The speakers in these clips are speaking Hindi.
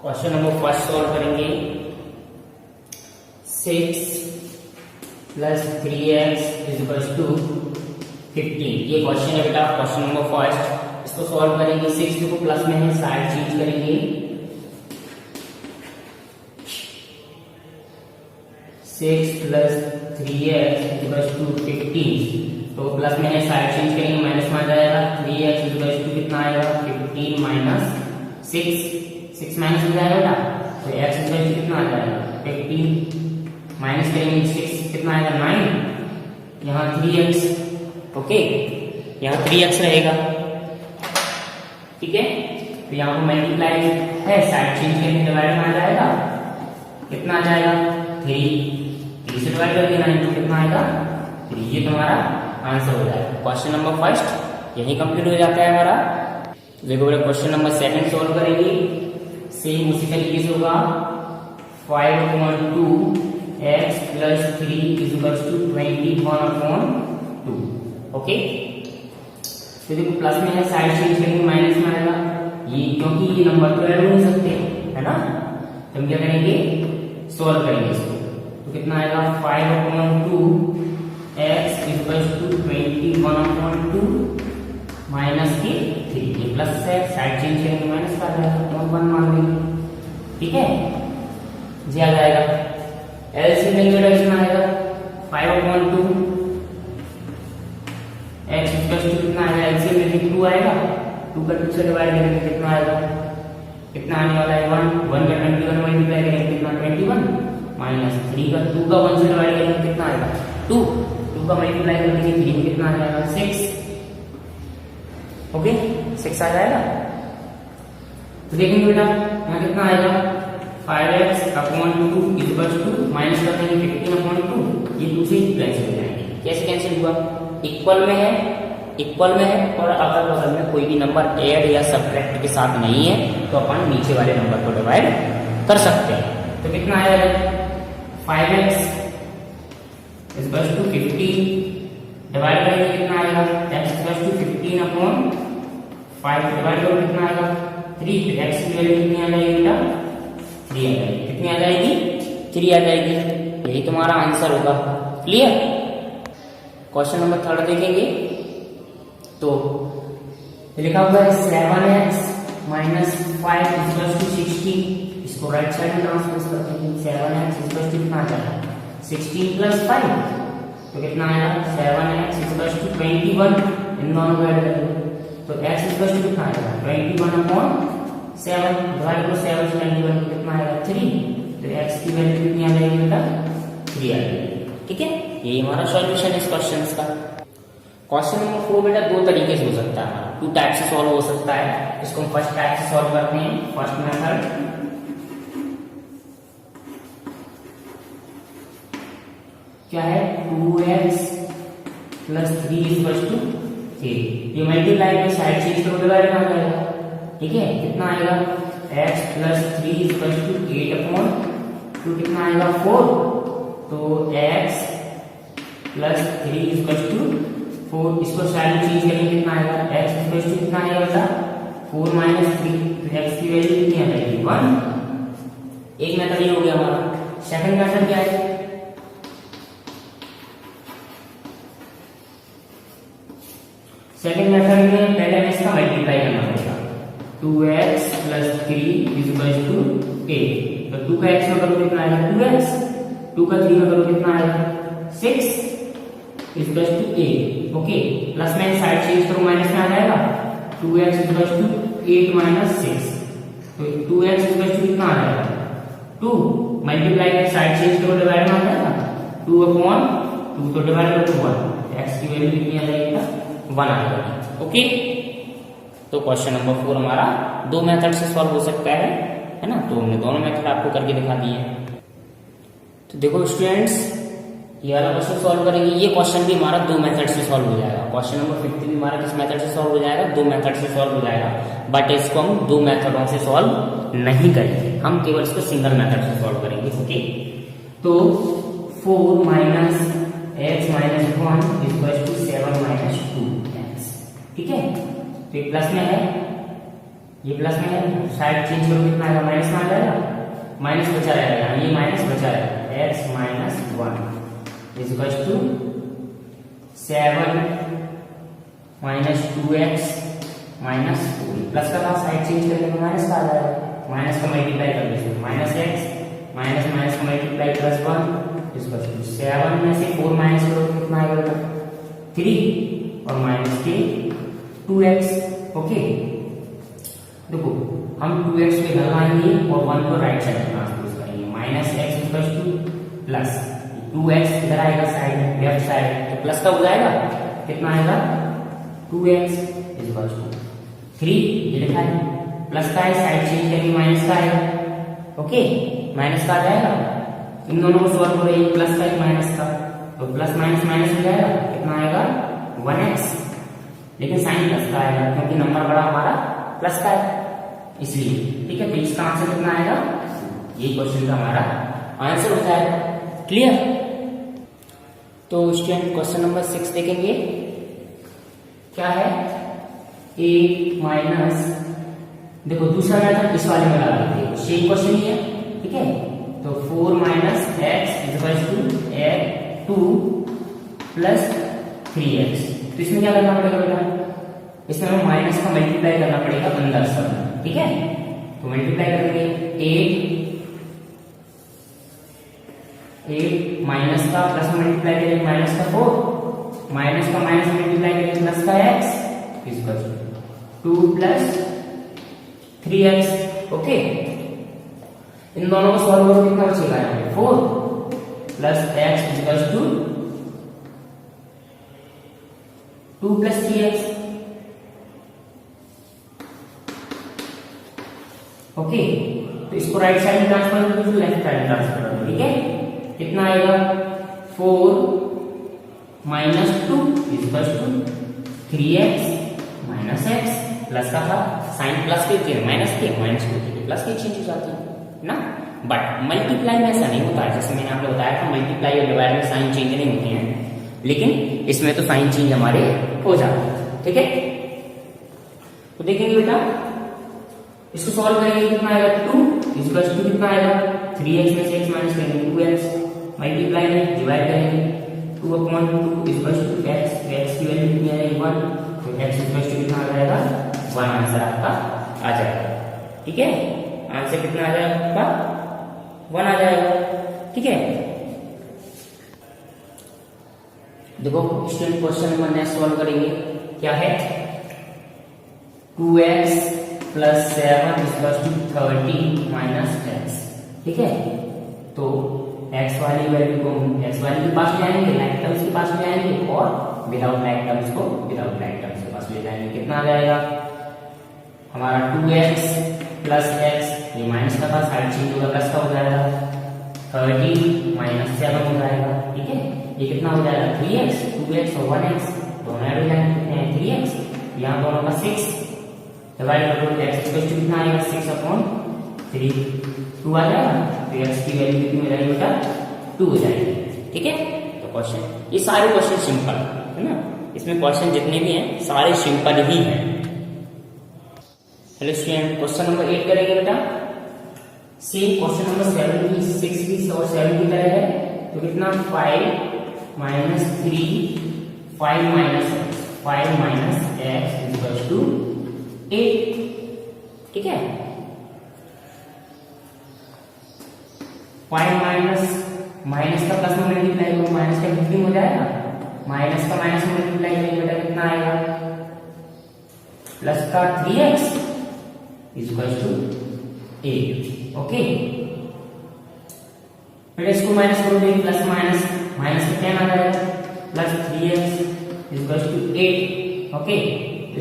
क्वेश्चन नंबर फर्स्ट सॉल्व करेंगे। 6 प्लस 3x इज टू 15। ये क्वेश्चन है बेटा, क्वेश्चन नंबर फर्स्ट। इसको सॉल्व करेंगे। 6 देखो प्लस में है, साइड चेंज करेंगे। 6 प्लस 3x इज टू 15। तो प्लस में है, साइड चेंज करेंगे, माइनस में आ जाएगा। 3x इज टू कितना आएगा 15 माइनस 6 माइनस हो जाएगा बेटा। तो x इज टू कितना आ जाएगा 15 माइनस करेंगे 6 कितना आएगा 9। यहाँ 3x, ओके, यहाँ 3x रहेगा, ठीक है। तो यहाँ पर मल्टीप्लाई है, साइड चेंज करके डिवाइड में आ जाएगा, कितना आ जाएगा 3 से डिवाइड कर देना है तो कितना आएगा 3। ये तुम्हारा आंसर हो जाएगा। क्वेश्चन नंबर फर्स्ट यही कंप्लीट हो जाता है हमारा। देखो बेटा क्वेश्चन नंबर सेकंड सॉल्व करेंगे। सेम उसी तरीके से होगा। 5/2 x plus 3 is equal to 21/2। Okay, तो देखो प्लस में है, साइड चेंज करेंगे, माइनस में आएगा। ये क्योंकि ये नंबर तो ऐड हो सकते हैं, है ना, तो हम क्या करेंगे सॉल्व करेंगे इसको। तो कितना आएगा 5/2 x is equal to 21/2 minus की 3। ये प्लस है, साइड चेंज करेंगे, माइनस का जाएगा, 1 मान लेंगे, ठीक है। जी आ जाएगा। एलसीएम लेंगे बेटा, कितना आएगा 5/2 x इक्वल टू कितना आएगा, एलसीएम लेंगे 2 आएगा, 2 का 2 से डिवाइड करेंगे कितना आएगा, कितना आने वाला है 1 का 21 मल्टीप्लाई करेंगे कितना 21 माइनस 3 का 2 का 1 से डिवाइड करेंगे कितना आएगा 2 का मल्टीप्लाई करेंगे 3 में कितना आ जाएगा 6। ओके, 6 आ जाएगा। तो देखेंगे बेटा यहाँ कितना आएगा 5x/2 is equal to minus कर देंगे 15/2। ये 2 से कैंसिल हो जाएंगे। कैसे कैंसिल हुआ, इक्वल में है, इक्वल में है, और अगर बगल में कोई भी नंबर ऐड या सब्ट्रैक्ट के साथ नहीं है तो अपन नीचे वाले नंबर को डिवाइड कर सकते हैं। तो कितना आएगा 5x is equal to 15 divide करेंगे कितना आएगा x is equal to 15/5 divide करो कितना आएगा 3। तो x की वैल्यू कितनी आ जाएगी बेटा 3 आ जाएगी। कितनी आ जाएगी 3 आ जाएगी। यही तुम्हारा आंसर होगा। क्लियर। क्वेश्चन नंबर थर्ड देखेंगे। तो लिखा हुआ है 7x minus 5 is equal to 16। इसको राइट साइड में ट्रांसपोज करते हैं। 7x इज इक्वल टू कितना आ जाएगा 16 प्लस 5 तो कितना आएगा 7x इज इक्वल टू 21। इन दोनों को ऐड कर दो तो x इज इक्वल टू कितना आएगा 21/7 डिवाइड करो 7 से 21 कितना आएगा 3। तो x की वैल्यू कितनी आ जाएगी बेटा 3 आ जाएगी। ठीक है, यही हमारा सॉल्यूशन है इस क्वेश्चन का। क्वेश्चन नंबर 4 बेटा दो तरीके से हो सकता है, 2 टाइप से सॉल्व हो सकता है। इसको हम फर्स्ट टाइप से सॉल्व करते हैं। फर्स्ट मेथड क्या है 2x plus 3 is equal to 3। ये मल्टीप्लाई में साइड चेंज करो डिवाइड में आ जाएगा। ठीक है, कितना आएगा x plus 3 is equal to 8/2 कितना आएगा 4। तो x plus 3 is equal to 4। इसको साइड चेंज करेंगे कितना आएगा x इज इक्वल टू कितना आएगा बेटा 4 माइनस 3। तो x की वैल्यू कितनी आ जाएगी 1। एक मेथड ये हो गया हमारा। सेकंड मेथड क्या है सेकेंड मेथड में पहले हमें इसका मल्टीप्लाई करना पड़ेगा। 2x plus 3 is equal to 8। तो 2 का x में करो कितना आएगा 2x, 2 का 3 में करो कितना आएगा 6 is equal to 8। Okay, plus में साइड चेंज करो माइनस में आ जाएगा 2x is equal to 8 minus 6। तो 2x इज इक्वल टू कितना आ जाएगा 2 मल्टीप्लाई में साइड चेंज करो डिवाइड में आ जाएगा 2/2 तो डिवाइड करो 1। x की वैल्यू कितनी आ जाएगी 1 आ जाएगी। ओके, तो क्वेश्चन नंबर 4 हमारा 2 मेथड से सॉल्व हो सकता है ना। तो हमने दोनों मेथड आपको करके दिखा दिए। तो देखो स्टूडेंट्स, ये वाला क्वेश्चन सॉल्व करेंगे। ये क्वेश्चन भी हमारा 2 मेथड से सॉल्व हो जाएगा। क्वेश्चन नंबर 5 भी हमारा किस मेथड से सॉल्व हो जाएगा 2 मेथड से सॉल्व हो जाएगा। बट इसको हम 2 मेथडों से सॉल्व नहीं करेंगे, हम केवल इसको सिंगल मेथड से सॉल्व करेंगे। ओके, तो 4 minus x minus 1 is equal to 7 minus 2x। ठीक है, तो प्लस में है, ये प्लस में है, साइड चेंज करो कितना आएगा, माइनस में आ जाएगा, माइनस बचा रहेगा, ये माइनस बचा रहेगा, x minus 1 is equal to 7 minus 2x minus 4, plus का था साइड चेंज करने में माइनस का आ जाएगा, माइनस का मल्टीप्लाई कर दीजिए, माइनस x माइनस माइनस का multiply plus 1 is equal to 7 में से 4 माइनस करो कितना आएगा 3 और माइनस के 2x। ओके, देखो हम 2x पे घर लाएंगे और 1 को राइट साइड में ट्रांसपोज करेंगे, minus x equal two plus 2x इधर आएगा साइड लेफ्ट साइड, तो प्लस का हो जाएगा, कितना आएगा 2x इक्वल टू 3, ये लिखा है, प्लस का है साइड चेंज करके माइनस का आएगा। ओके, माइनस का आ जाएगा, इन दोनों को सॉल्व करो, एक प्लस का एक माइनस का, तो प्लस माइनस माइनस हो जाएगा, कितना आएगा 1x, लेकिन साइन प्लस का आएगा क्योंकि नंबर बड़ा हमारा प्लस का है इसलिए। ठीक है, तो इसका आंसर कितना आएगा, ये क्वेश्चन का हमारा आंसर होता है। क्लियर? तो स्टूडेंट क्वेश्चन नंबर 6 देखेंगे, क्या है, a माइनस, देखो दूसरा मेथड इस वाले में लगा देते हैं, सेम क्वेश्चन ही है। ठीक है, तो 4 minus x equal to 2 plus 3x, तो इसमें क्या करना पड़ेगा बेटा, इसमें हमें माइनस का मल्टीप्लाई करना पड़ेगा अंदर सब। ठीक है, तो मल्टीप्लाई करेंगे 8 माइनस का प्लस मल्टीप्लाई करेंगे माइनस का 4, माइनस का माइनस मल्टीप्लाई करेंगे प्लस का x equal to 2 plus 3x। Okay, इन दोनों को सॉल्व करो कितना बचेगा, 4 plus x equal to 2 plus 3x। Okay, तो इसको राइट साइड में ट्रांसफर कर दो, लेफ्ट साइड में ट्रांसफर कर दो। ठीक है, कितना आएगा 4 minus 2 equal to 3x minus x, plus का था साइन प्लस के माइनस के माइनस के प्लस के चेंज हो जाती है ना, बट मल्टीप्लाई में ऐसा नहीं होता है, जैसे मैंने आपको बताया था मल्टीप्लाई और डिवाइड में साइन चेंज नहीं होते हैं, लेकिन इसमें तो साइन चेंज हमारे हो जाते हैं। ठीक है, तो देखेंगे बेटा, इसको सॉल्व करेंगे कितना आएगा 2 इक्वल टू कितना आएगा 3x में से x माइनस करेंगे 2x, मल्टीप्लाई में डिवाइड करेंगे 2/2 इक्वल टू x की वैल्यू कितनी आएगी 1, तो x इक्वल टू कितना आ जाएगा 1 आंसर आपका आ जाएगा। ठीक है, आंसर कितना आ जाएगा आपका 1 आ जाएगा। ठीक है, देखो student question number next solve करेंगे, क्या है 2x plus 7 equal to 30 minus x। ठीक है, तो x वाली वैल्यू को x वाली के पास ले आएंगे, लाइक टर्म्स के पास ले आएंगे, और विदाउट लाइक टर्म्स को विदाउट लाइक टर्म्स के पास ले जाएंगे, कितना आ जाएगा हमारा 2x प्लस x, ये माइनस का था साइड चेंज होगा प्लस का हो जाएगा, 30 माइनस 7 हो जाएगा। ठीक है, ये कितना हो जाएगा 3x, 2x और 1x दोनों ऐड हो जाएंगे, कितने हैं 3x, यहाँ दोनों का 6 डिवाइड कर दो, x इक्वल टू कितना आएगा 6/3, 2 आ जाएगा, तो x की वैल्यू कितनी हो जाएगी बेटा 2 हो जाएगी। ठीक है, तो क्वेश्चन, ये सारे क्वेश्चन सिंपल है ना, इसमें क्वेश्चन जितने भी हैं सारे सिंपल ही हैं। हेलो स्टूडेंट, क्वेश्चन नंबर 8 करेंगे बेटा, सेम क्वेश्चन नंबर 7 भी 6 भी और 7 की तरह है, तो कितना 5 minus 3 5 minus x equal to 8। ठीक है, 5 माइनस का प्लस में मल्टीप्लाई करो, माइनस का फिफ्टीन हो जाएगा, माइनस का माइनस में मल्टीप्लाई करेंगे बेटा कितना आएगा प्लस का 3x इक्वल टू 8। ओके, फिर इसको माइनस करो, प्लस माइनस माइनस का 10 आ जाएगा, plus 3x equal to 8। Okay,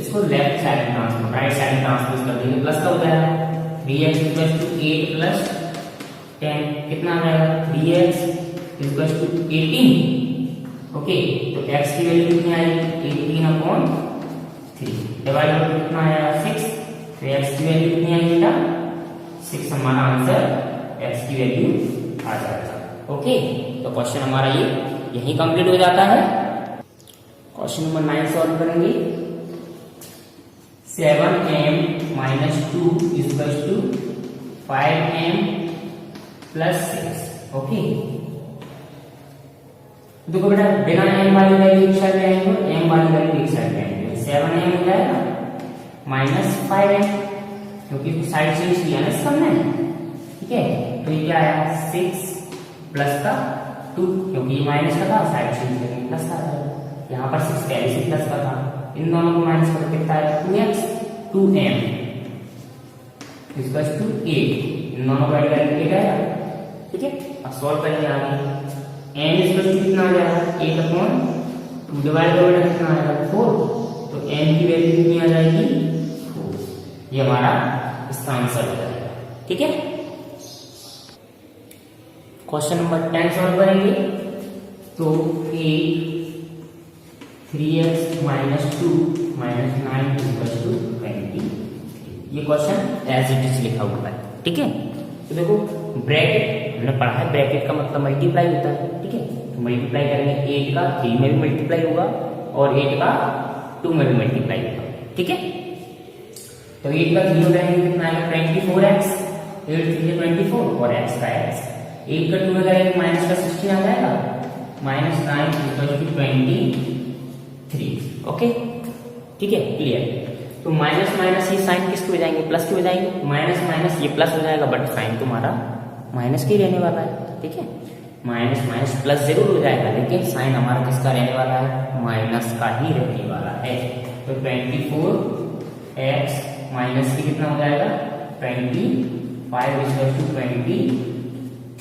इसको लेफ्ट साइड में ट्रांसफर राइट साइड में ट्रांसफर कर देंगे, प्लस का हो जाएगा 3x इक्वल टू 8 प्लस 10, कितना आ जाएगा 3x इक्वल टू 18। ओके, तो x की वैल्यू कितनी आएगी 18/3, डिवाइड करके कितना आएगा 6, तो x की वैल्यू कितनी आएगी बेटा 6, हमारा आंसर x की वैल्यू आ जाएगा। ओके, तो क्वेश्चन हमारा ये यही कंप्लीट हो जाता है। क्वेश्चन नंबर 9 सॉल्व करेंगे, 7m minus 2 equal to 5m plus 6। Okay, देखो बेटा बिना m वाली वैल्यू एक साइड ले आएंगे और m वाली वैल्यू एक साइड ले आएंगे, 7m हो जाएगा माइनस 5m, क्योंकि साइड चेंज किया ना सबने। ठीक है, तो ये क्या आया 6 प्लस का 2, क्योंकि ये माइनस का था, साइड चेंज करके प्लस का था। यहाँ पर 6 पहले से प्लस का था, इन दोनों को माइनस करके कितना आया 2x 2m इक्वल टू 8, इन दोनों का वैल्यू 8 आया। ठीक है, अब सॉल्व करेंगे आगे। m इक्वल टू कितना आ जाएगा 8 अपॉन 2 डिवाइड बाय कितना आएगा 4, तो m की वैल्यू कितनी आ जाएगी 4। ये हमारा इसका आंसर हो जाएगा। ठीक है, क्वेश्चन नंबर 10 सॉल्व करेंगे। तो 8 3x minus 2 minus 9 equal to 20, ये क्वेश्चन एज इट इज लिखा हुआ है। ठीक है, तो देखो ब्रैकेट हमने पढ़ा है, ब्रैकेट का मतलब मल्टीप्लाई होता है। ठीक है, तो मल्टीप्लाई करेंगे 8 का 3 में भी मल्टीप्लाई होगा और 8 का 2 में भी मल्टीप्लाई होगा। ठीक है, तो 8 का 3 करेंगे कितना आएगा 24x, 8 3 24 और x का x, 8 का 2 में करेंगे माइनस का 16 आ जाएगा, माइनस 9 इक्वल टू 23। ओके, ठीक है, क्लियर। तो माइनस माइनस ये साइन किसके हो जाएंगे प्लस के हो जाएंगे, माइनस माइनस ये प्लस हो जाएगा, बट साइन तुम्हारा माइनस के ही रहने वाला है। ठीक है, माइनस माइनस प्लस जरूर हो जाएगा, लेकिन साइन हमारा किसका रहने वाला है, माइनस का ही रहने वाला है। तो 24x माइनस की कितना हो जाएगा 25 इक्वल टू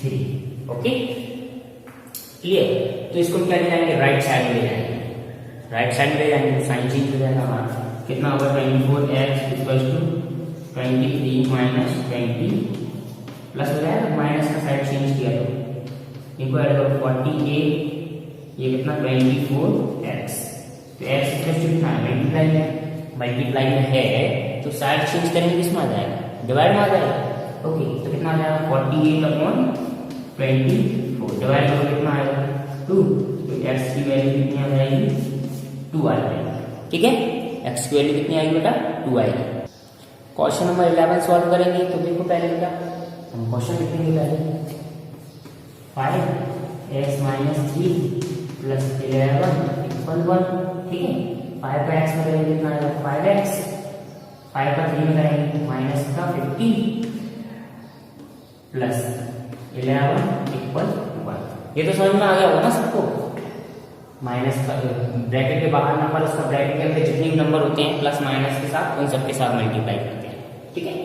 23। Okay, clear. तो इसको क्या ले जाएंगे, राइट साइड में ले जाएंगे, राइट साइड में ले जाएंगे, साइन चेंज हो जाएगा हमारा, कितना होगा 24x equal to 23 minus 20 plus हो जाएगा, माइनस का साइड चेंज किया तो इनको ऐड करो 48, ये कितना 24x, तो x इक्वल टू कितना मल्टीप्लाई है, मल्टीप्लाई में है तो साइड चेंज करेंगे किसमें आ जाएगा, डिवाइड में आ जाएगा। ओके, तो कितना आ जाएगा 48 अपॉन 24, डिवाइड करो कितना आएगा 2, तो x की वैल्यू कितनी आ जाएगी 2 आ जाएगी। ठीक है, x की वैल्यू कितनी आएगी बेटा 2 आएगी। क्वेश्चन नंबर 11 सॉल्व करेंगे। तो देखो पहले बेटा हम क्वेश्चन लिखेंगे पहले 5x माइनस 3 प्लस 11 इक्वल 1। ठीक है, 5 का x में करेंगे कितना आएगा 5x, 5 का 3 में करेंगे माइनस का 50 प्लस 11 इक्वल 1। ये तो समझ में आ गया होगा ना सबको, माइनस का ब्रैकेट के बाहर नंबर, उसका ब्रैकेट के अंदर जितने भी नंबर होते हैं प्लस माइनस के साथ उन सबके साथ मल्टीप्लाई करते हैं। ठीक है,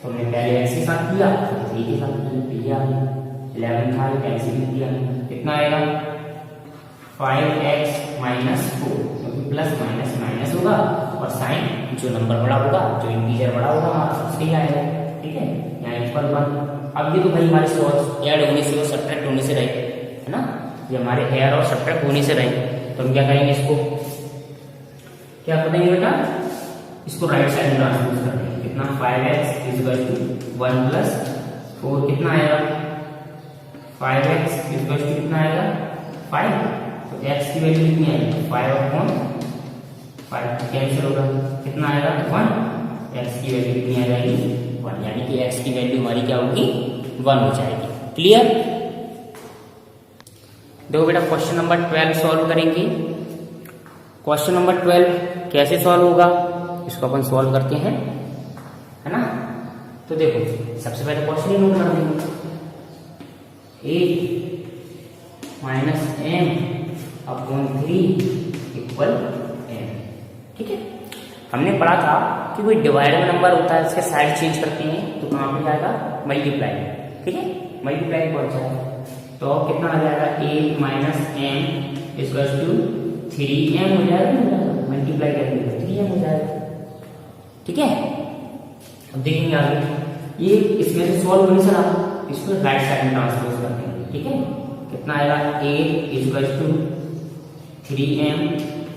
तो हमने पहले x के साथ किया, 3 के साथ किया, 11 था कैंसिल किया, कितना आएगा 5x माइनस 4, क्योंकि प्लस माइनस माइनस होगा और साइन जो नंबर बड़ा होगा, जो इंटीजर बड़ा होगा हमारा उससे ही आएगा। ठीक है, यहाँ इक्वल 1। अब ये तो भाई हमारे सोर्स ऐड होने से और सब्ट्रैक्ट होने से रहे, है ना, ये हमारे ऐड और सब्ट्रैक्ट होने से रहे, तो हम क्या करेंगे, इसको क्या करेंगे बेटा, इसको राइट साइड में ट्रांसपोज कर देंगे, कितना 5x इक्वल टू 1 प्लस 4 कितना आएगा 5x इक्वल टू कितना आएगा 5, तो x की वैल्यू कितनी आएगी 5 अपॉन 5 कैंसिल होगा, कितना आएगा 1, x की वैल्यू कितनी आ जाएगी 1, यानी कि x की वैल्यू हमारी क्या होगी 1 हो जाएगी। क्लियर। देखो बेटा क्वेश्चन नंबर 12 सॉल्व करेंगे। क्वेश्चन नंबर 12 कैसे सॉल्व होगा, इसको अपन सॉल्व करते हैं, है ना। तो देखो सबसे पहले क्वेश्चन ही नोट कर देंगे, 8 minus m upon 3 equal m। ठीक है, हमने पढ़ा था कि कोई डिवाइड में नंबर होता है, इसके साइड चेंज करते हैं तो कहाँ पे जाएगा मल्टीप्लाई। ठीक है, मल्टीप्लाई पहुंच जाएगा, तो कितना आ जाएगा 8 minus m equal to 3m हो जाएगा, मल्टीप्लाई करेंगे 3m हो जाएगा। ठीक है, अब देखेंगे आगे, ये इसमें से सॉल्व नहीं सर, आप इसको राइट साइड में ट्रांसपोज कर देंगे। ठीक है, कितना आएगा 8 इक्वल टू 3m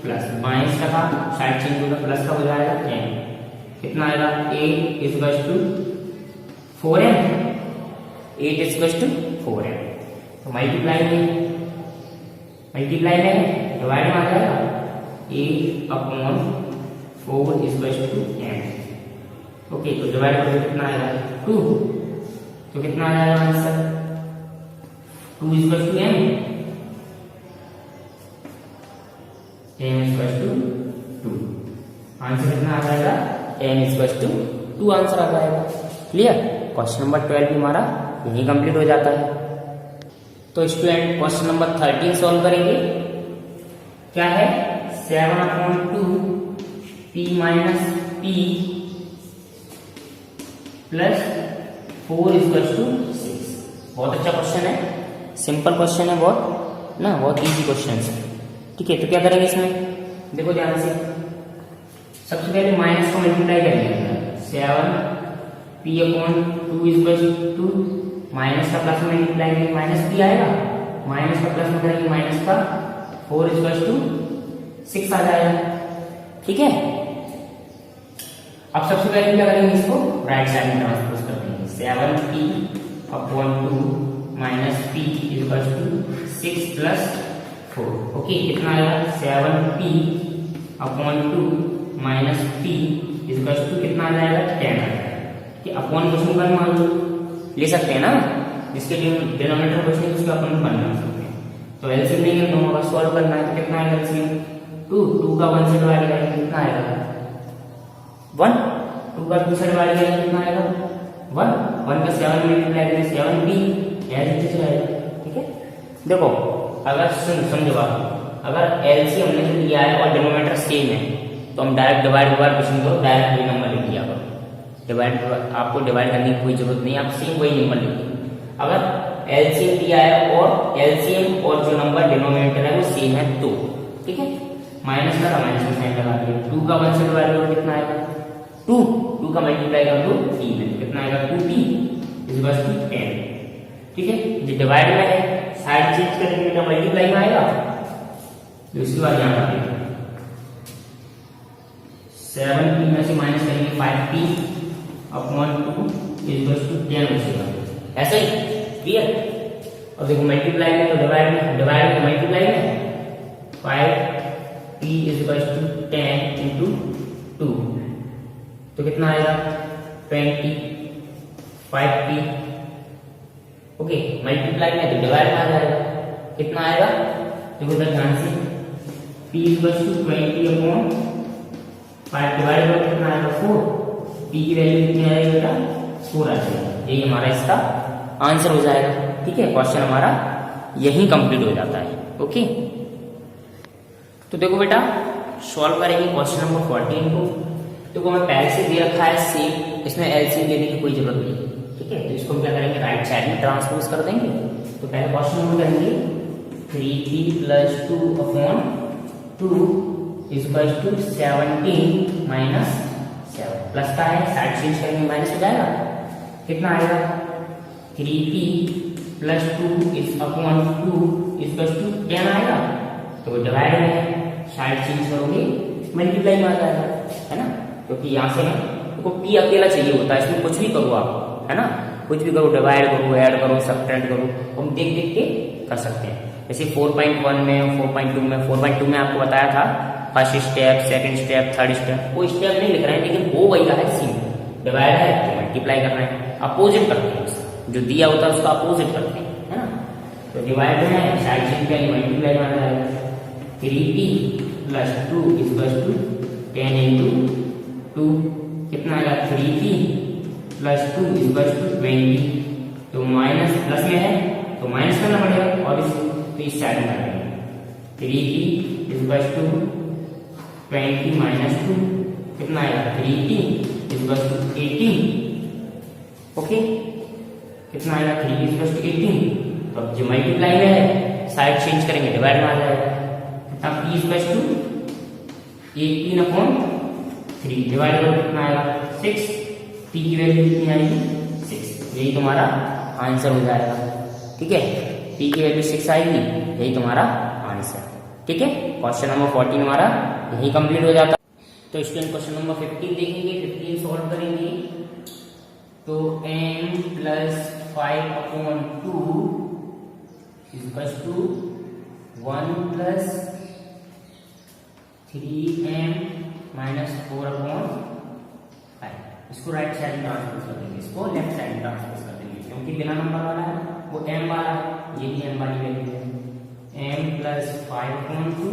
प्लस 22 का साइड चेंज होगा, प्लस का हो जाएगा m, कितना आएगा 8 equal to 4m, 8 equal to 4m, तो मल्टीप्लाई में डिवाइड में आ जाएगा 8 upon 4 equal to m। Okay, तो डिवाइड करोगे कितना आएगा 2, तो कितना आ जाएगा answer 2 equal to m, m equal to 2, answer कितना आ जाएगा m इक्वल टू 2 आंसर आ जाएगा। क्लियर, क्वेश्चन नंबर 12 भी हमारा यही कंप्लीट हो जाता है। तो स्टूडेंट क्वेश्चन नंबर 13 सॉल्व करेंगे। क्या है 7/2 p minus p plus 4 equal to 6। बहुत अच्छा क्वेश्चन है, सिंपल क्वेश्चन है बहुत ना, बहुत इजी क्वेश्चन है। ठीक है, तो क्या करेंगे इसमें, देखो ध्यान से, सबसे पहले माइनस को मल्टीप्लाई करेंगे। 7p/2 इक्वल टू माइनस का प्लस में मल्टीप्लाई करेंगे, माइनस p आएगा, माइनस का प्लस में करेंगे माइनस का 4 इक्वल टू 6 आ जाएगा। ठीक है, अब सबसे पहले क्या करेंगे, इसको राइट साइड में ट्रांसपोज कर देंगे। 7p/2 minus p equal to 6 plus 4। Okay, कितना आएगा 7p/2 minus p equal to कितना आ जाएगा 10 आ जाएगा। कि अपॉन क्वेश्चन का मान ले सकते हैं ना, जिसके डिनोमिनेटर क्वेश्चन है उसका अपन मान ले सकते हैं। तो एलसीएम लेंगे, दोनों का सॉल्व करना है, तो कितना आएगा एलसीएम 2 का 1 से डिवाइड करेंगे कितना आएगा 1, 2 का 2 से डिवाइड करेंगे कितना आएगा 1 का 7 मल्टीप्लाई करेंगे 7p एज इट इज आएगा। ठीक है, देखो अगर समझो बात, अगर एलसीएम हमने जो लिया है और डिनोमिनेटर सेम है तो हम डायरेक्ट डिवाइड कुछ नहीं करो, डायरेक्ट वही नंबर लिख लिया करो। डिवाइड आपको डिवाइड करने की कोई जरूरत नहीं, आप सेम वही नंबर लिखिए। अगर एलसीएम दिया है और एलसीएम और जो नंबर डिनोमिनेटर है वो सेम है तो ठीक है, माइनस का माइनस का साइन लगा दिया। 2 का 1 से डिवाइड करो कितना आएगा 2 का मल्टीप्लाई कर दो 3 में कितना आएगा 2p इक्वल टू 10। ठीक है, जो डिवाइड में है साइड चेंज करके बेटा मल्टीप्लाई में आएगा, तो इसके बाद यहाँ पर 7p में से माइनस करेंगे 5p/2 इक्वल टू 10 बचेगा। ऐसे ही क्लियर। और देखो मल्टीप्लाई में तो डिवाइड में मल्टीप्लाई में 5p इक्वल टू 10 इंटू 2 तो कितना आएगा 20 5p। ओके, मल्टीप्लाई में तो डिवाइड में आ जाएगा, कितना आएगा देखो इधर ध्यान से, p इक्वल टू 20/5 डिवाइड करो कितना आएगा 4, p की वैल्यू कितनी आएगी बेटा 4 आ जाएगा। यही हमारा इसका आंसर हो जाएगा। ठीक है, क्वेश्चन हमारा यही कंप्लीट हो जाता है। ओके, तो देखो बेटा सॉल्व करेंगे क्वेश्चन नंबर 14 को। देखो हमें पहले से दे रखा है सेम, इसमें एलसीएम देने की कोई जरूरत नहीं। ठीक है, तो इसको हम क्या करेंगे राइट साइड में ट्रांसपोज कर देंगे। तो पहले क्वेश्चन नंबर करेंगे 3p + 2/2 equal to 17 minus 7 plus का है, साइड चेंज करेंगे माइनस हो जाएगा, कितना आएगा 3p + 2/2 इक्वल टू 10 आएगा। तो डिवाइड में साइड चेंज करोगे मल्टीप्लाई में आ जाएगा, है ना, क्योंकि यहाँ से हमको p अकेला चाहिए होता है, इसमें कुछ भी करो आप, है ना, कुछ भी करो, डिवाइड करो, ऐड करो, सब्ट्रैक्ट करो, हम देख देख के कर सकते हैं। जैसे 4.1 में 4.2 में आपको बताया था first step, second step, third step, वो स्टेप नहीं लिख रहे हैं, लेकिन वो वही है सेम, डिवाइड है तो मल्टीप्लाई कर रहे हैं, अपोजिट करते हैं, जो दिया होता है उसका अपोजिट करते हैं, है ना। तो डिवाइड में साइड चेंज करेंगे मल्टीप्लाई में आ जाएगा 3p + 2 इक्वल टू 10 इंटू 2 कितना आएगा 3p + 2 इक्वल टू 20। तो माइनस प्लस में है तो माइनस करना पड़ेगा और इस साइड में करेंगे 3p इक्वल टू 20 माइनस 2 कितना आएगा 3p इक्वल टू 18। ओके, कितना आएगा 3p इक्वल टू 18। तो अब जो मल्टीप्लाई में है साइड चेंज करेंगे डिवाइड में आ जाएगा, तब p इक्वल टू 18/3 डिवाइड करो कितना आएगा 6, p की वैल्यू कितनी आएगी 6, यही तुम्हारा आंसर हो जाएगा। ठीक है, p की वैल्यू 6 आएगी, यही तुम्हारा आंसर। ठीक है, क्वेश्चन नंबर 14 हमारा यही कंप्लीट हो जाता है। तो स्टूडेंट क्वेश्चन नंबर 15 देखेंगे, 15 सॉल्व करेंगे। तो m + 5/2 इक्वल टू 1 + 3m - 4/5। इसको राइट साइड में ट्रांसपोज कर देंगे, इसको लेफ्ट साइड में ट्रांसपोज कर देंगे, क्योंकि बिना नंबर वाला है वो m वाला है, ये भी m वाली वैल्यू है। m plus 5/2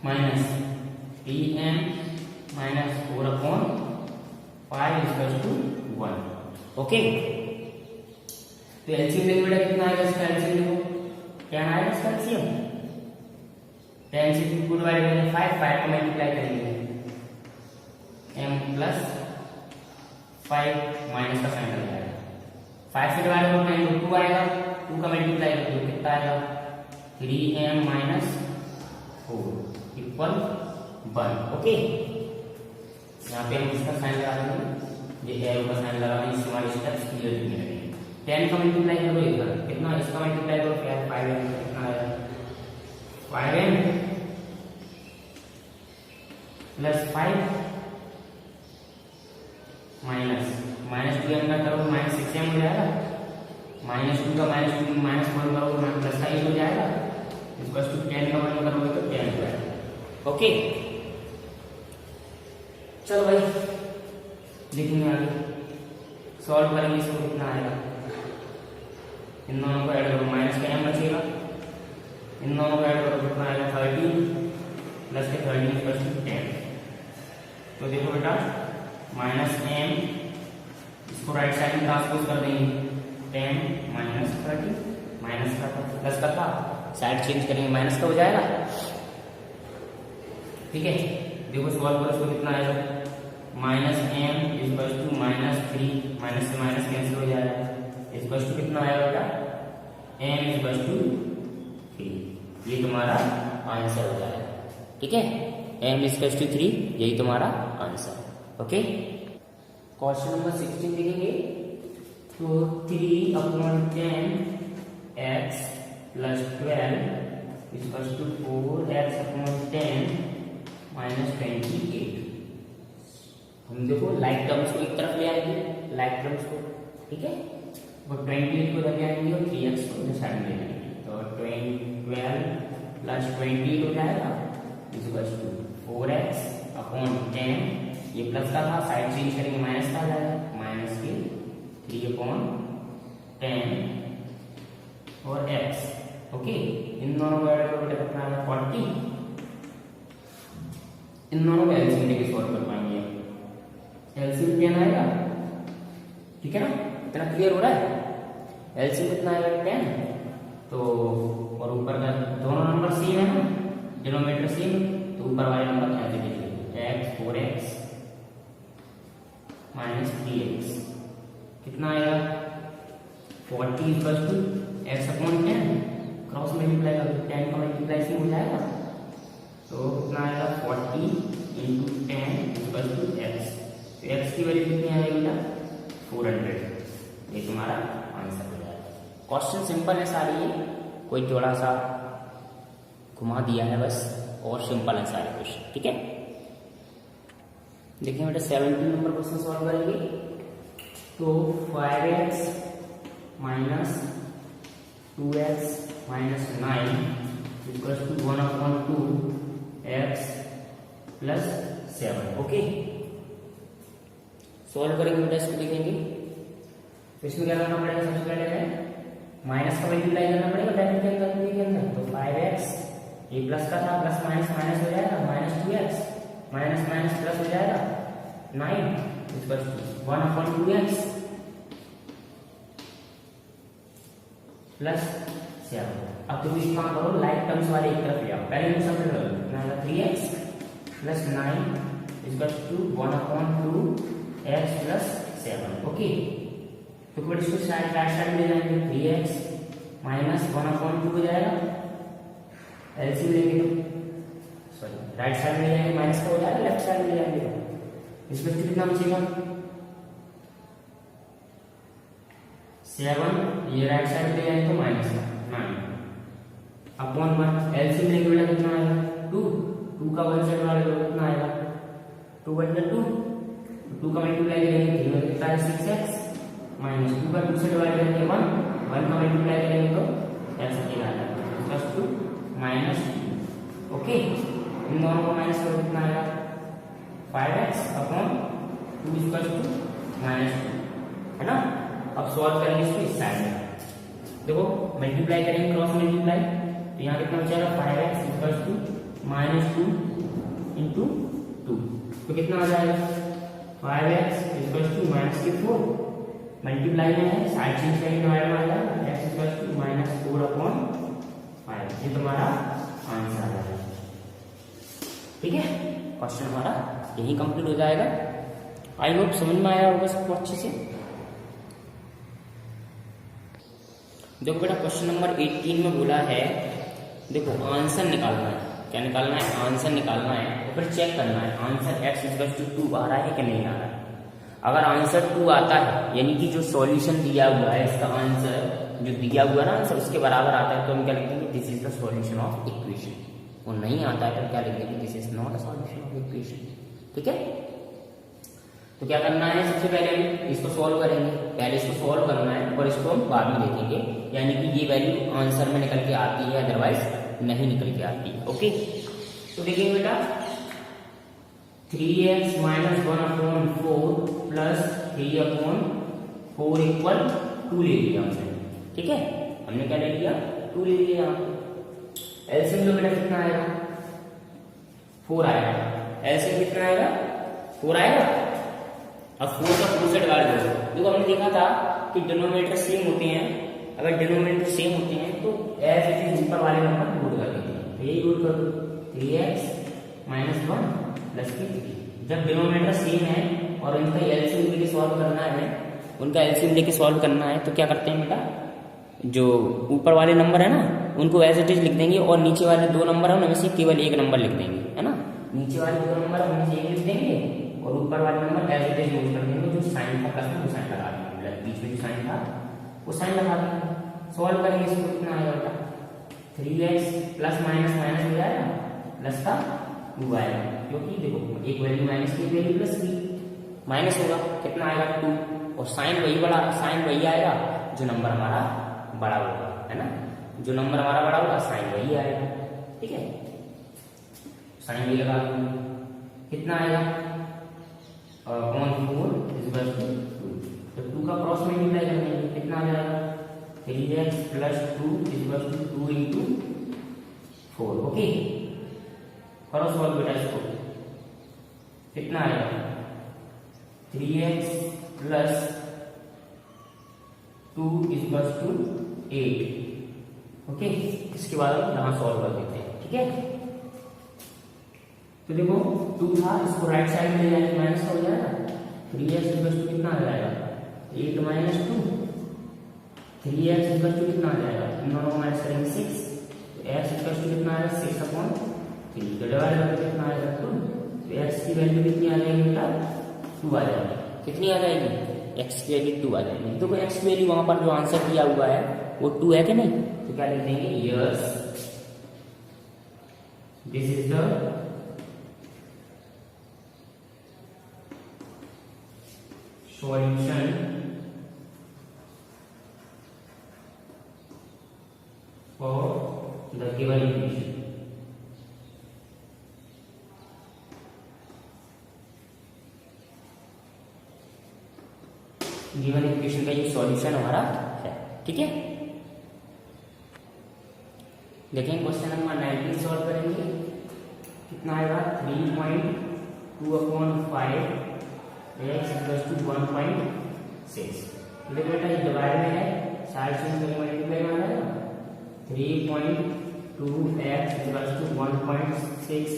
minus 3m minus 4/5 equal to 1। Okay, तो एलसीएम देखो बेटा कितना आएगा इसका, एलसीएम देखो क्या आएगा इसका एलसीएम, 10 से 2 को डिवाइड करेंगे 5 को मल्टीप्लाई करेंगे, m प्लस 5 माइनस का साइन लग जाएगा, 5 से डिवाइड करोगे तो 2 आएगा, 2 का मल्टीप्लाई करोगे कितना आएगा 3m माइनस 4 इक्वल 1। ओके, यहाँ पे हम इसका साइन लगा देंगे, ये एरो का साइन लगा देंगे, इससे हमारे स्टेप्स क्लियर दिखने लगेंगे। 10 का मल्टीप्लाई करो इधर कितना, इसका मल्टीप्लाई करो क्या 5m कितना आएगा 5m प्लस 5 माइनस 2m का करो माइनस 6m हो जाएगा, -2 का -2 -1 करोगे प्लस का 8 हो जाएगा, इसको 10 का 1 करोगे तो 10 हो जाएगा। ओके, चलो भाई लिखेंगे आगे, सॉल्व करेंगे, इसको कितना आएगा, इन दोनों को ऐड करो, माइनस का m बचेगा, इन दोनों को ऐड करो कितना आएगा 13 प्लस के 13 प्लस 10। तो देखो बेटा -m इसको राइट साइड में ट्रांसपोज कर देंगे, 10 माइनस 30 माइनस का प्लस का था, साइड चेंज करेंगे माइनस का हो जाएगा। ठीक है, देखो सॉल्व करो, इसको कितना आएगा -m इक्वल टू -3 माइनस से माइनस कैंसिल हो जाएगा, इक्वल टू कितना आएगा बेटा m इक्वल टू 3, ये तुम्हारा आंसर हो जाएगा। ठीक है, m इक्वल टू 3 यही तुम्हारा आंसर। ओके, क्वेश्चन नंबर 16 देखेंगे, तो 3/10 x plus 12 equal to 4x/10 minus 28। हम देखो लाइक टर्म्स को एक तरफ ले आएंगे, लाइक टर्म्स को, ठीक है, वो 28 को ले आएंगे और 3x को इधर साइड में ले आएंगे, तो 12 प्लस 28 हो जाएगा इक्वल टू 4x/10, ये प्लस का था, साइड चेंज करेंगे माइनस का आ जाएगा, माइनस के 3/10 और x। ओके, इन दोनों को ऐड करोगे कितना आएगा 40, इन दोनों को एलसीएम लेके सॉल्व कर पाएंगे, एलसीएम 10 आएगा। ठीक है ना, इतना क्लियर हो रहा है, एलसीएम कितना आएगा 10, तो और ऊपर का दोनों नंबर सेम है ना, डिनोमिनेटर सेम, तो ऊपर वाले नंबर ऐसे लिखिए x 4x माइनस 3x कितना आएगा 40 equal to x/10, cross multiply कर 10 का मल्टीप्लाई से हो जाएगा, तो कितना आएगा 40 × 10 इक्वल टू x, तो x की वैल्यू कितनी आएगी बेटा 400, ये तुम्हारा आंसर हो जाएगा। क्वेश्चन सिंपल है सारी, ये कोई थोड़ा सा घुमा दिया है बस, और सिंपल है सारे क्वेश्चन। ठीक है, देखिए बेटा 17 नंबर क्वेश्चन सॉल्व करेंगे, तो 5x minus 2x minus 9 equal to 1/2 x plus 7। Okay, solve करेंगे बेटा, इसको देखेंगे, तो इसमें क्या करना पड़ेगा, सबसे पहले माइनस का मल्टीप्लाई करना पड़ेगा ब्रैकेट के अंदर, तो 5x ये प्लस का था, प्लस माइनस माइनस हो जाएगा, -2x माइनस माइनस प्लस हो जाएगा 9 इक्वल टू 1/2x प्लस 7। अब तुम एक काम करो, लाइक टर्म्स वाले एक तरफ ले आओ, पहले हम सब करो 3x plus 9 equal to 1/2x plus 7। Okay, तो फिर इसको राइट साइड में ले जाएंगे, 3x माइनस 1/2 हो जाएगा, एलसीएम लेंगे तो सॉरी राइट साइड में ले जाएंगे माइनस का हो जाएगा, लेफ्ट साइड में ले जाएंगे तो इसमें कितना बचेगा 7, ये राइट साइड में ले जाएंगे तो माइनस का 9/1, एलसीएम लेंगे बेटा कितना आएगा 2 का वन साइड वाले कितना आएगा 2/2 का मल्टीप्लाई करेंगे 3 में कितना है 6x माइनस 2 का 2 से डिवाइड करेंगे 1 का मल्टीप्लाई करेंगे तो x अकेला आ जाएगा प्लस 2 माइनस 2। ओके, इन दोनों को माइनस करो कितना आएगा 5x/10 2 इक्वल टू -2, है ना। अब सॉल्व करेंगे इसको इस साइड में, देखो मल्टीप्लाई करेंगे, क्रॉस मल्टीप्लाई, तो यहाँ कितना बचेगा 5x इक्वल टू -2 इंटू 2, तो कितना आ जाएगा 5x इक्वल टू -4, मल्टीप्लाई में है साइड चेंज करेंगे, डिवाइड में आ जाएगा x इक्वल टू -4/5, ये तुम्हारा आंसर आ जाएगा। ठीक है, क्वेश्चन हमारा यही कंप्लीट हो जाएगा। आई होप समझ में आया होगा सबको अच्छे से। देखो बेटा क्वेश्चन नंबर 18 में बोला है, देखो आंसर निकालना है, क्या निकालना है, आंसर निकालना है और फिर चेक करना है आंसर x इक्वल टू 2 आ रहा है कि नहीं आ रहा है। अगर आंसर 2 आता है, यानी कि जो सॉल्यूशन दिया हुआ है इसका आंसर जो दिया हुआ है ना आंसर उसके बराबर आता है, तो हम क्या लिख देंगे this is the solution of equation. और नहीं आता है तो क्या लिख देंगे this is not a solution of equation. ठीक है, तो क्या करना है, सबसे पहले इसको सॉल्व करेंगे, पहले इसको सॉल्व करना है और इसको हम बाद में देखेंगे, यानी कि ये वैल्यू आंसर में निकल के आती है, अदरवाइज नहीं निकल के आती है। ओके, तो देखिए बेटा 3x - 1/4 प्लस 3/4 इक्वल 2 ले लिया हमने। ठीक है, हमने क्या ले लिया 2 ले लिया। एलसीएम लो बेटा कितना आएगा 4 आएगा, एलसीएम कितना आएगा 4 आएगा। अब 4 का 4 से डिवाइड करो, देखो हमने देखा था कि डिनोमिनेटर सेम होते हैं, अगर डिनोमिनेटर सेम होते हैं तो एज इट इज ऊपर वाले नंबर गुड कर देते हैं, तो यही गुड कर दो 3x - 1 प्लस 3। जब डिनोमिनेटर सेम है और उनका एलसीएम लेके सॉल्व करना है, उनका एलसीएम लेके सॉल्व करना है, तो क्या करते हैं बेटा जो ऊपर वाले नंबर है ना उनको एज इट इज लिख देंगे और नीचे वाले 2 नंबर है उनमें से केवल एक नंबर लिख देंगे, है ना। नीचे वाले 2 नंबर उनमें से एक लिख देंगे और ऊपर वाले number as it is use कर देंगे, जो साइन था प्लस में वो साइन लगा देंगे, बीच में जो साइन था वो साइन लगा देंगे। सॉल्व करेंगे इसको कितना आएगा बेटा 3x प्लस माइनस माइनस हो जाएगा, प्लस का 2 आएगा, क्योंकि देखो एक वैल्यू माइनस की वैल्यू प्लस की, माइनस होगा कितना आएगा 2, और साइन वही बड़ा, साइन वही आएगा जो नंबर हमारा बड़ा होगा, है ना, जो नंबर हमारा बड़ा होगा साइन वही आएगा। ठीक है, साइन वही लगा देंगे, कितना आएगा 4 इक्वल टू 2, तो 2 का क्रॉस मल्टीप्लाई कर देंगे, कितना आ जाएगा 3x plus 2 equal to 2 into 4। Okay, करो सॉल्व बेटा इसको, कितना आएगा 3x plus 2 equal to 8। Okay, इसके बाद हम यहाँ सॉल्व कर देते हैं। ठीक है, तो देखो 2 था, इसको राइट साइड में ले जाएंगे माइनस हो जाएगा, 3x इक्वल टू कितना आ जाएगा 8 माइनस 2, 3x इक्वल टू कितना आ जाएगा, इन दोनों को माइनस करेंगे 6, तो x इक्वल टू कितना आएगा 6/3, तो डिवाइड करके कितना आएगा 2, तो x की वैल्यू कितनी आ जाएगी बेटा 2 आ जाएगी, कितनी आ जाएगी x की वैल्यू 2 आ जाएगी। तो x की वैल्यू वहां पर जो आंसर दिया हुआ है वो 2 है कि नहीं, तो क्या लिख देंगे yes this is the solution for the given equation। Given equation का ये सॉल्यूशन हमारा है। ठीक है, देखें क्वेश्चन नंबर 19 सॉल्व करेंगे, कितना आएगा 3.2/5 x इक्वल टू 1.6। देखो बेटा ये डिवाइड में है, साइड से करके मल्टीप्लाई में आ जाएगा 3.2x equal to 1.6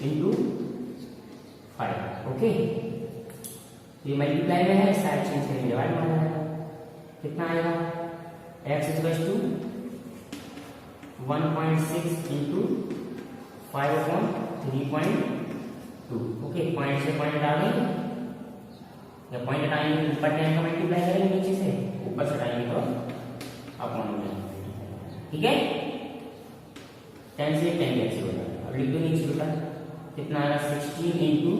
into 5। Okay, ये मल्टीप्लाई में है, साइड चेंज करेंगे डिवाइड में आ जाएगा, कितना आएगा x equal to 1.6 into 5/3.2। Okay, point से पॉइंट आ गई, या पॉइंट हटाएंगे ऊपर 10 का मल्टीप्लाई करेंगे, नीचे से ऊपर से हटाएंगे तो अपॉन में। ठीक है, 10 से 10 कैसे हो जाएगा, अब लिख दो नीचे बेटा कितना आएगा 16 इंटू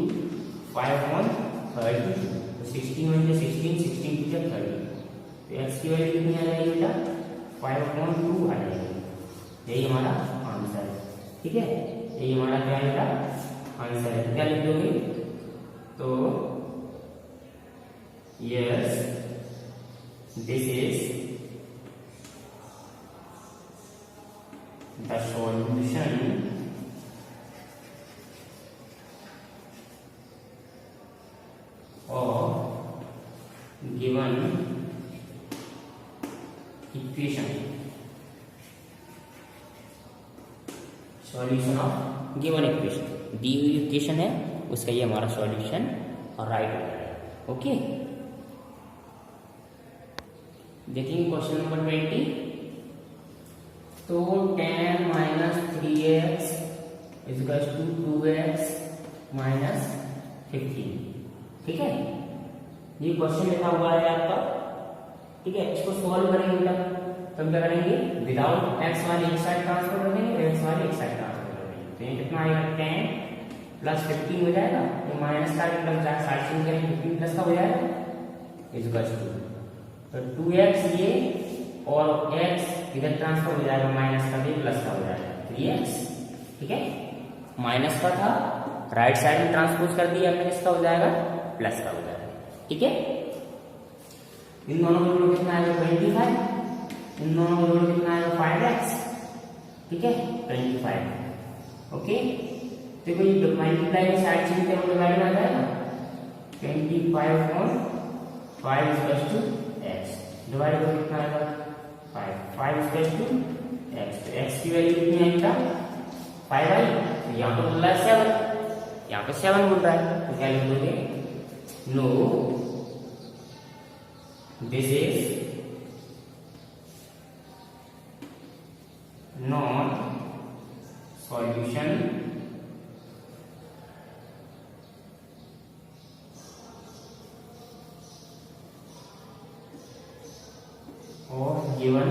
5/32, तो 16 में 16 16 की जगह 30, तो x की वैल्यू कितनी आ जाएगी बेटा 5/2 आ जाएगी, यही हमारा आंसर है। ठीक है, यही हमारा क्या है बेटा आंसर है। क्या लिख दोगे, तो yes, this is the solution of given equation. Solution of given equation, दी हुई इक्वेशन है उसका ये हमारा सॉल्यूशन और राइट हो जाएगा। ओके, देखेंगे क्वेश्चन नंबर 20। तो 10 minus 3x equals to 2x minus 15। ठीक है, ये क्वेश्चन लिखा हुआ है आपका। ठीक है, इसको सॉल्व करेंगे बेटा, तब क्या करेंगे, विदाउट x वाले एक साइड ट्रांसफर कर देंगे, x वाले एक साइड ट्रांसफर कर देंगे। तो ये कितना आएगा, 10 प्लस 15 हो जाएगा, तो माइनस का मतलब साइड चेंज करेंगे, 15 प्लस का हो जाएगा इक्वल्स टू, तो 2x ये और x इधर ट्रांसफर हो जाएगा, माइनस का भी प्लस का हो जाएगा 3x। ठीक है, माइनस का था, राइट साइड में ट्रांसपोज कर दिया हमने, इसका हो जाएगा प्लस का हो जाएगा। ठीक है, इन दोनों का जोड़ कितना आएगा, 25, इन दोनों का जोड़ कितना आएगा, 5x। ठीक है, 25। ओके, देखो ये मल्टीप्लाई में साइड चेंज करो, डिवाइड आ जाएगा, 25/5 इक्वल्स टू x, डिवाइड करो कितना आएगा, 5 इक्वल्स टू x। तो x की वैल्यू कितनी आएगा, 5 आई, तो यहाँ पर बोल रहा है 7, यहाँ पर 7 बोल रहा है, तो क्या लिख दोगे, no this is not solution of given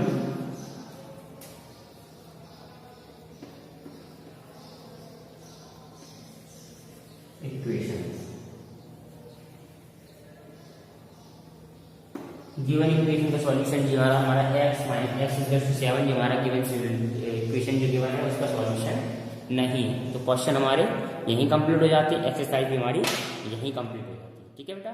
equation। Given equation का सॉल्यूशन जो हमारा x minus x equal to 7 जो हमारा गिवन इक्वेशन जो गिवन है उसका सॉल्यूशन नहीं। तो क्वेश्चन हमारे यहीं कंप्लीट हो जाते, एक्सरसाइज भी हमारी यहीं कंप्लीट हो जाती है। ठीक है बेटा।